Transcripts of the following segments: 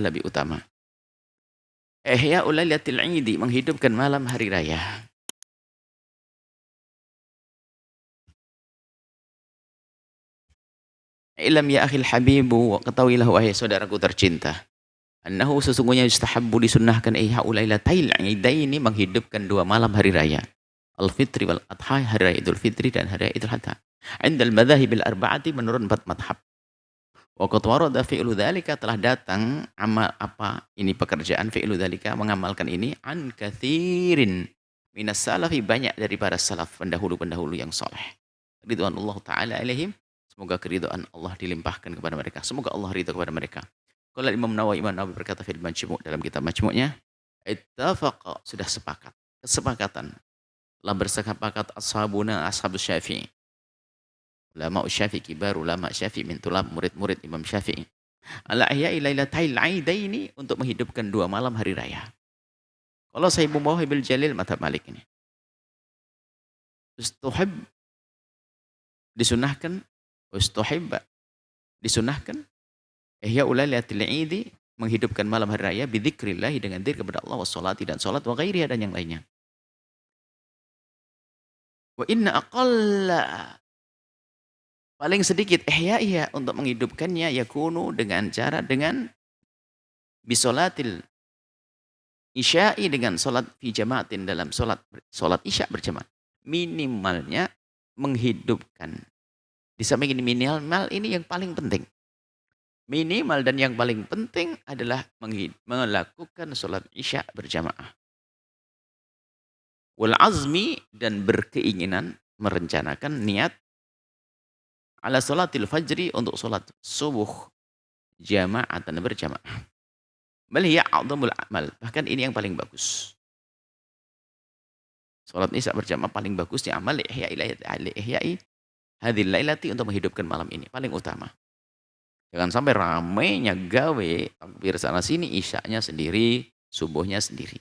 lebih utama. Ihya'u lailatul Idi, menghidupkan malam hari raya. Ilam ya akhil habibu, ketahuilah wahai saudaraku tercinta. Annahu sesungguhnya yustahabbu disunnahkan ihya'u lailatul Idaini, menghidupkan dua malam hari raya. Al-Fitri wal Adha, hari raya Idul Fitri dan hari raya Idul Adha. Indal madhahibil arba'ati, menurut 4 madhab. Wa qad warada fi'lu dzalika, telah datang amal apa ini pekerjaan fi'lu dzalika, mengamalkan ini an katsirin minas salafi, banyak dari para salaf pendahulu-pendahulu yang saleh. Ridwanullah taala alaihim, semoga keridhaan Allah dilimpahkan kepada mereka. Semoga Allah ridha kepada mereka. Qala Imam Nawawi berkata fil Majmu', dalam kitab Majmu'nya, ittafaqa, sudah sepakat. Kesepakatan telah bersepakat ashabuna, ashabus Syafi'i. Ulama Syafi'i, kibar ulama Syafi'i, min tulab, murid-murid Imam Syafi'i. Ala ihya'i lailatul Aidaini, untuk menghidupkan dua malam hari raya. Kalau Sahibu Mawhibil Jalil, mazhab Malik ini. Ustuhib, disunahkan, ustuhibba, disunahkan, ihya'u lailatul Idi, menghidupkan malam hari raya, bidzikrillah, dengan dzikir kepada Allah, wassalati, dan salat, wa ghairiha, dan yang lainnya. Wa inna aqalla, paling sedikit ihya untuk menghidupkannya, yakunu, dengan cara, dengan bisolatil isya'i, dengan solat fi jamaatin, dalam solat isya berjamaah. Minimalnya menghidupkan. Di samping ini minimal, ini yang paling penting. Minimal dan yang paling penting adalah melakukan solat isya berjamaah. Wal azmi, dan berkeinginan, merencanakan niat ala salatil fajri, untuk solat subuh jama'atan, berjamaah. Bal hiya a'dhamul amal, bahkan ini yang paling bagus. Salat isya berjamaah paling bagus di amal ihya'i hadhil lailati, untuk menghidupkan malam ini, paling utama. Jangan sampai ramainya gawe takbir sana sini, isya'nya sendiri, subuhnya sendiri.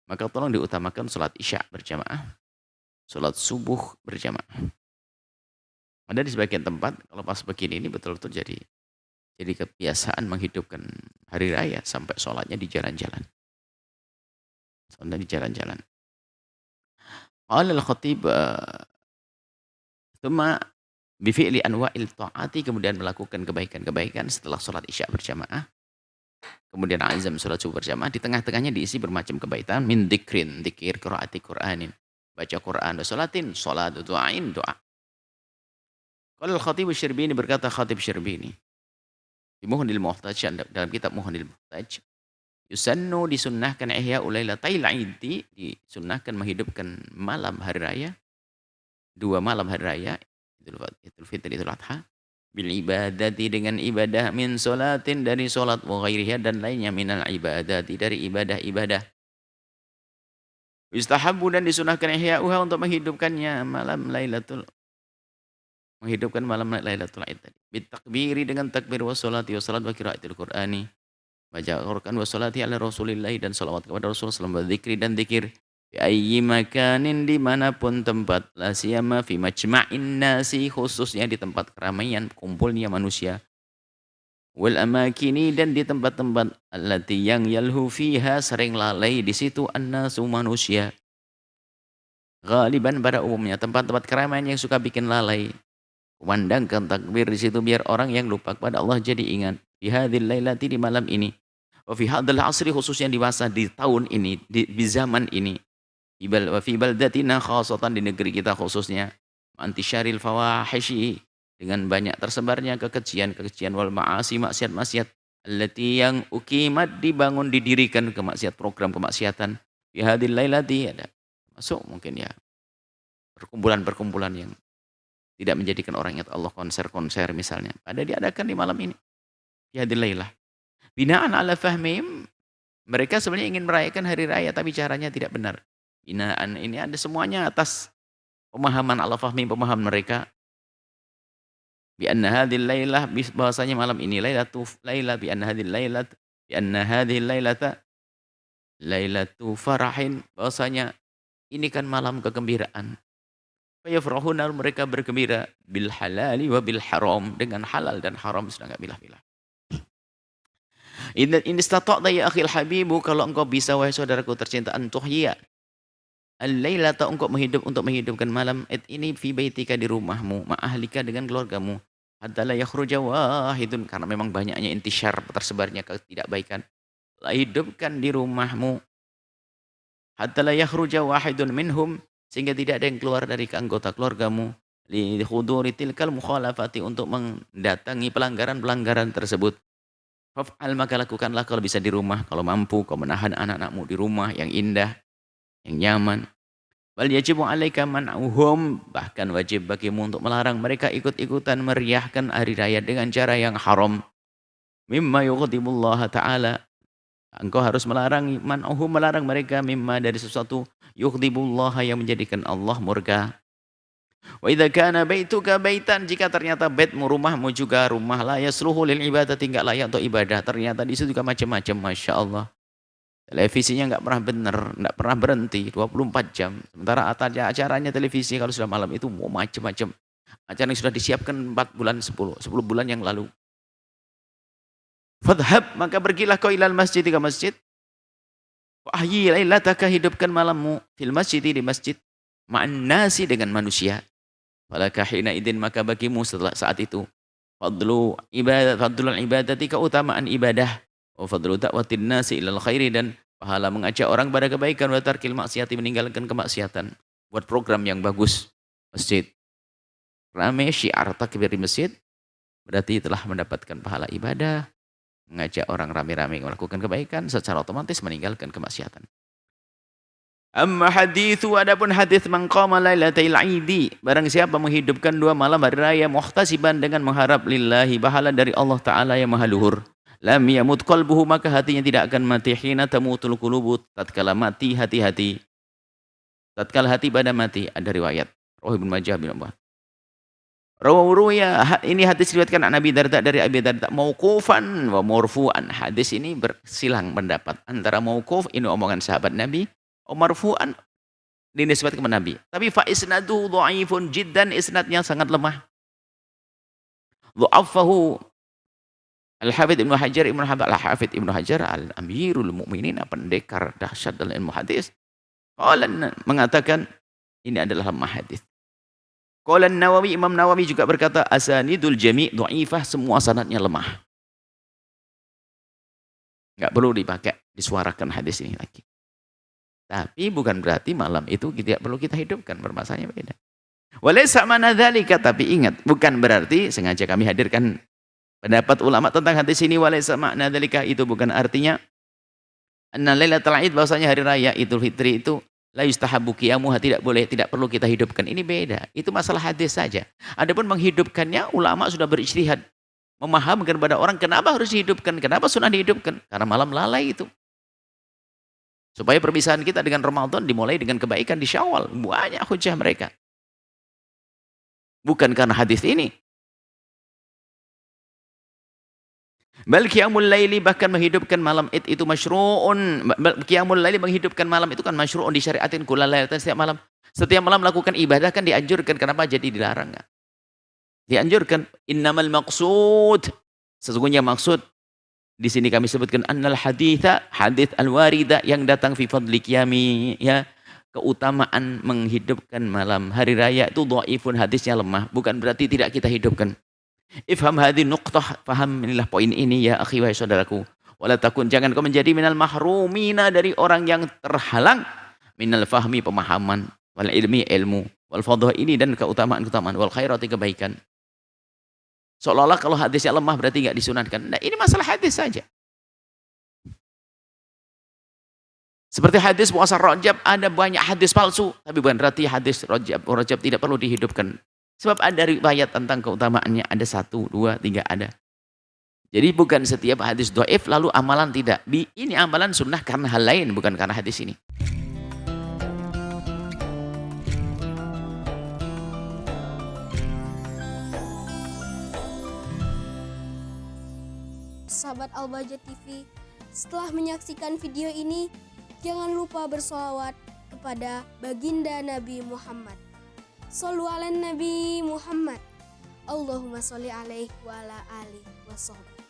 Maka tolong diutamakan salat isya berjamaah, salat subuh berjamaah. Ada di sebagian tempat kalau pas begini ini betul-betul jadi kebiasaan menghidupkan hari raya sampai sholatnya di jalan-jalan. Sholatnya di jalan-jalan. Qala al-khatib, tsumma bifi'li anwa'il ta'ati, kemudian melakukan kebaikan-kebaikan setelah sholat isya berjamaah. Kemudian azam sholat subuh berjamaah, di tengah-tengahnya diisi bermacam kebaikan, min dzikrin, dzikir, qiraati Qur'anin, baca Qur'an, wa sholatin, sholat, du'ain, doa. Qala al-khatib Syirbini, berkata Khatib Syirbini, di Muhnil Muhtaj, dalam kitab Muhnil Muhtaj, yusannu, disunnahkan, ihya'u lailatul Idi, disunnahkan menghidupkan malam hari raya, dua malam hari raya, Idul Fitri, Idul Adha, bil ibadati, dengan ibadah, min solatin, dari solat, wa ghairiha, dan lainnya, minal ibadati, dari ibadah-ibadah. Yustahabbu, dan disunahkan ihya'uha, untuk menghidupkannya menghidupkan malam Lailatul Id tadi. Bitakbiri, dengan takbir, wa salati, wa salat, wa qiraatil Qur'ani, baca Al-Qur'an, wa salati ala Rasulillah, dan salawat kepada Rasulullah SAW, wa dzikri, dan dzikir, fi ayyi makanin, dimanapun tempat, la siyama fi majma'in nasi, khususnya di tempat keramaian kumpulnya manusia, wal amakini, dan di tempat-tempat allati, yang yalhu fiha, sering lalai di situ, annasu, manusia, ghaliban, pada umumnya tempat-tempat keramaian yang suka bikin lalai. Kumandangkan takbir di situ, biar orang yang lupa kepada Allah jadi ingat. Fi hadhil lailati, di malam ini. Wa fi hadzal asri, khususnya di masa, di tahun ini, di zaman ini. Wa fi baldatina khasatan, di negeri kita khususnya. Antisyaril fawahishi, dengan banyak tersebarnya kekejian wal ma'asi, maksiat-maksiat. Allati, yang ukimat, dibangun, didirikan kemaksiat, program kemaksiatan. Fi hadhil lailati, ada masuk mungkin ya perkumpulan-perkumpulan yang tidak menjadikan orang ingat Allah, konser-konser misalnya, pada diadakan di malam ini, ya hadilailah. Binaan ala fahmim, mereka sebenarnya ingin merayakan hari raya, tapi caranya tidak benar. Binaan ini ada semuanya atas pemahaman ala fahmim, pemahaman mereka. Bi anna hadhil lailah, bahwasanya malam ini lailatu bi anna hadhil lailat, bi anna hadhil lailata lailatu farahin, bahwasanya ini kan malam kegembiraan. Fayafrahuna, mereka bergembira, bil halali wa bil haram, dengan halal dan haram, sudah enggak pilah-pilah. In istata'ta ya akhil habibu, kalau engkau bisa wahai saudaraku tercinta, antuhyiya al-lailata, untuk menghidupkan malam ini fi baitika, di rumahmu, ma'ahlika, dengan keluargamu. Hatta la yakhruja wahidun, karena memang banyaknya intisyar, tersebarnya ketidakbaikan. La hidupkan di rumahmu. Hatta la yakhruja wahidun minhum, sehingga tidak ada yang keluar dari anggota keluargamu. Li huduri tilkal mukhalafati, untuk mendatangi pelanggaran-pelanggaran tersebut. Faf'al, maka lakukanlah kalau bisa di rumah, kalau mampu kau menahan anak-anakmu di rumah yang indah, yang nyaman. Wal yajibu 'alaika man'uhum, bahkan wajib bagimu untuk melarang mereka ikut-ikutan meriahkan hari raya dengan cara yang haram. Mimma yughdibullaha ta'ala, engkau harus melarang man'uhum, melarang mereka, mimma, dari sesuatu, yughdibullaha, yang menjadikan Allah murka. Wa idza kana baituka baitan, jika ternyata baitmu, rumahmu juga rumah la yasluhu lil ibadati, tidak layak untuk ibadah, ternyata di situ juga macam-macam, Masya Allah. Televisinya nggak pernah benar, nggak pernah berhenti 24 jam. Sementara acaranya televisi kalau sudah malam itu mau macam-macam. Acara yang sudah disiapkan 4 bulan, 10 bulan yang lalu. Fadhhab, maka pergilah kau ilal masjid, ke masjid. Wa ahyi lailataka, hidupkan malammu, fil masjid, di masjid. Ma'an nasi, dengan manusia. Falaka hina idin, maka bagimu setelah saat itu, fadlul ibadati, keutamaan ibadah. Wa fadlu da'watin nasi ilal khairi, dan pahala mengajak orang pada kebaikan. Wa tarkil maksiati, meninggalkan kemaksiatan. Buat program yang bagus. Masjid rame, syiar takbir di masjid, berarti telah mendapatkan pahala ibadah. Mengajak orang rame-rame melakukan kebaikan, secara otomatis meninggalkan kemaksiatan. Amma hadithu, adapun hadis, man qama lailatal aidi, barang siapa menghidupkan 2 malam hari raya, muhtasiban, dengan mengharap lillahi, pahala dari Allah Ta'ala yang maha luhur. Lam yamut qalbuhu, maka hatinya tidak akan mati. Hina tamutul qulubu, tatkala mati hati-hati. Tatkala hati pada mati, ada riwayat. Rawi Ibnu Majah bin Abbas. Rawawiya, ini hadis diriwayatkan an Abi Darda, dari Abi Darda, mauqufan wa marfu'an. Hadis ini bersilang pendapat antara mauquf, ini omongan sahabat Nabi, marfu'an, dinisbatkan kepada Nabi. Tapi fa isnaduhu dhaifun jiddan, isnadnya sangat lemah. Dha'afahu Al-Hafidz Ibnu Hajar, Al-Hafidz Ibnu Hajar, Al-Amirul Mukminin, pendekar dahsyat dalam ilmu hadis, mengatakan ini adalah lemah hadis. Qala Nawawi, Imam Nawawi juga berkata, asanidul jami' dhaifah, semua sanadnya lemah. Enggak perlu dipakai, disuarakan hadis ini lagi. Tapi bukan berarti malam itu tidak perlu kita hidupkan, permasalahannya beda. Walaysa mana dzalika, tapi ingat, bukan berarti, sengaja kami hadirkan pendapat ulama tentang hadis ini, walaysa makna dzalika, itu bukan artinya anna lailatul aid, bahwasanya hari raya Idul Fitri itu la yustahabu qiyamuha, tidak boleh, tidak perlu kita hidupkan. Ini beda. Itu masalah hadis saja. Adapun menghidupkannya, ulama sudah berijtihad memahamkan kepada orang kenapa harus dihidupkan, kenapa sunnah dihidupkan. Karena malam lalai itu. Supaya perpisahan kita dengan Ramadan dimulai dengan kebaikan di Syawal. Banyak hujah mereka. Bukan karena hadis ini. Bal qiyamul laili, bahkan menghidupkan malam itu masyru'un. Qiyamul laili, menghidupkan malam itu kan masyru'un, disyariatin kullal lailatin, setiap malam. Setiap malam lakukan ibadah kan dianjurkan, kenapa jadi dilarang? Dianjurkan. Innamal maqsud, sesungguhnya maksud di sini kami sebutkan annal haditha, hadits al-warida yang datang fi fadli qiyami, ya, keutamaan menghidupkan malam hari raya itu dhaifun, hadisnya lemah, bukan berarti tidak kita hidupkan. Ifham hadhi nuqtah, paham inilah poin ini ya akhi wahai saudaraku. Wala takun, jangan kau menjadi minal mahrumina, dari orang yang terhalang, minal fahmi, pemahaman, wal ilmi, ilmu, wal fadhah, ini, dan keutamaan-keutamaan, wal khairati, kebaikan. Seolah-olah kalau hadisnya lemah berarti enggak disunatkan. Nah, ini masalah hadis saja. Seperti hadis puasa Rajab, ada banyak hadis palsu, tapi bukan berarti hadis Rajab tidak perlu dihidupkan. Sebab ada riwayat tentang keutamaannya, ada 1, 2, 3 ada. Jadi bukan setiap hadis dhaif lalu amalan tidak. Ini amalan sunnah karena hal lain, bukan karena hadis ini. Sahabat Al-Bahjah TV, setelah menyaksikan video ini, jangan lupa bersolawat kepada baginda Nabi Muhammad. Shollu ala Nabi Muhammad. Allahumma sholli alaihi wa ala alihi wa sahbihi.